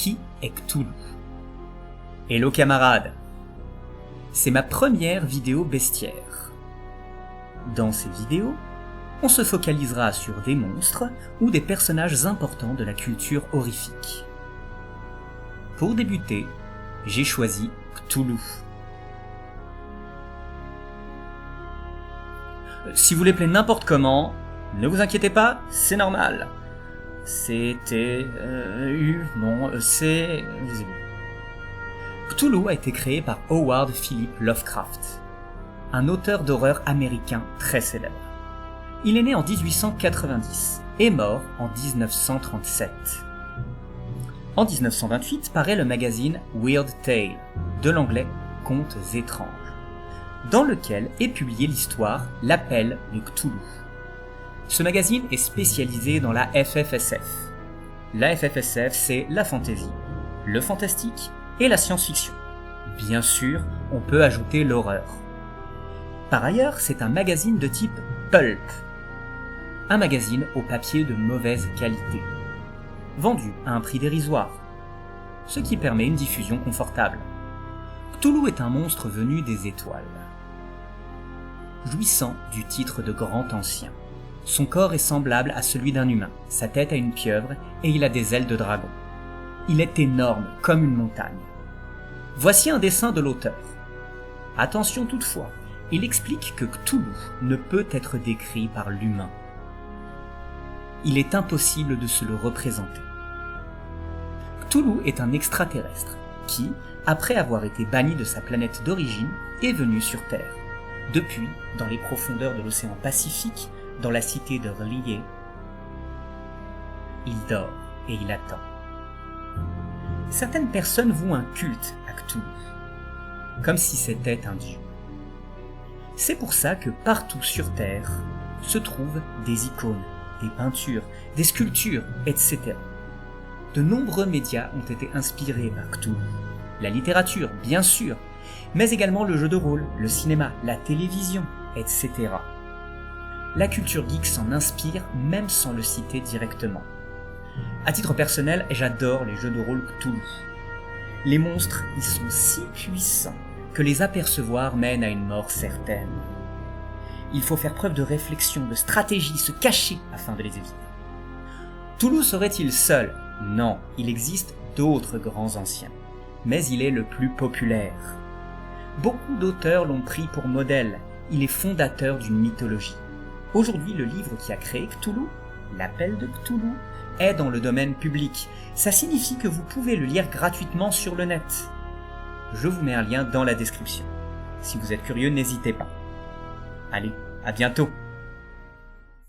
Qui est Cthulhu? Hello camarades! C'est ma première vidéo bestiaire. Dans ces vidéos, on se focalisera sur des monstres ou des personnages importants de la culture horrifique. Pour débuter, j'ai choisi Cthulhu. Si vous l'appelez n'importe comment, ne vous inquiétez pas, c'est normal. Cthulhu a été créé par Howard Philip Lovecraft, un auteur d'horreur américain très célèbre. Il est né en 1890 et mort en 1937. En 1928 paraît le magazine Weird Tales, de l'anglais Contes étranges, dans lequel est publiée l'histoire L'Appel de Cthulhu. Ce magazine est spécialisé dans la FFSF. La FFSF, c'est la fantasy, le fantastique et la science-fiction. Bien sûr, on peut ajouter l'horreur. Par ailleurs, c'est un magazine de type pulp, un magazine au papier de mauvaise qualité, vendu à un prix dérisoire, ce qui permet une diffusion confortable. Cthulhu est un monstre venu des étoiles. Jouissant du titre de grand ancien, son corps est semblable à celui d'un humain, sa tête a une pieuvre et il a des ailes de dragon. Il est énorme comme une montagne. Voici un dessin de l'auteur. Attention toutefois, il explique que Cthulhu ne peut être décrit par l'humain. Il est impossible de se le représenter. Cthulhu est un extraterrestre qui, après avoir été banni de sa planète d'origine, est venu sur Terre. Depuis, dans les profondeurs de l'océan Pacifique, dans la cité de R'lyeh, il dort et il attend. Certaines personnes vouent un culte à Cthulhu, comme si c'était un dieu. C'est pour ça que partout sur Terre se trouvent des icônes, des peintures, des sculptures, etc. De nombreux médias ont été inspirés par Cthulhu. La littérature, bien sûr, mais également le jeu de rôle, le cinéma, la télévision, etc. La culture geek s'en inspire même sans le citer directement. À titre personnel, j'adore les jeux de rôle Cthulhu. Les monstres y sont si puissants que les apercevoir mène à une mort certaine. Il faut faire preuve de réflexion, de stratégie, se cacher afin de les éviter. Cthulhu serait-il seul? Non, il existe d'autres grands anciens, mais il est le plus populaire. Beaucoup d'auteurs l'ont pris pour modèle, il est fondateur d'une mythologie. Aujourd'hui, le livre qui a créé Cthulhu, L'Appel de Cthulhu, est dans le domaine public. Ça signifie que vous pouvez le lire gratuitement sur le net. Je vous mets un lien dans la description. Si vous êtes curieux, n'hésitez pas. Allez, à bientôt!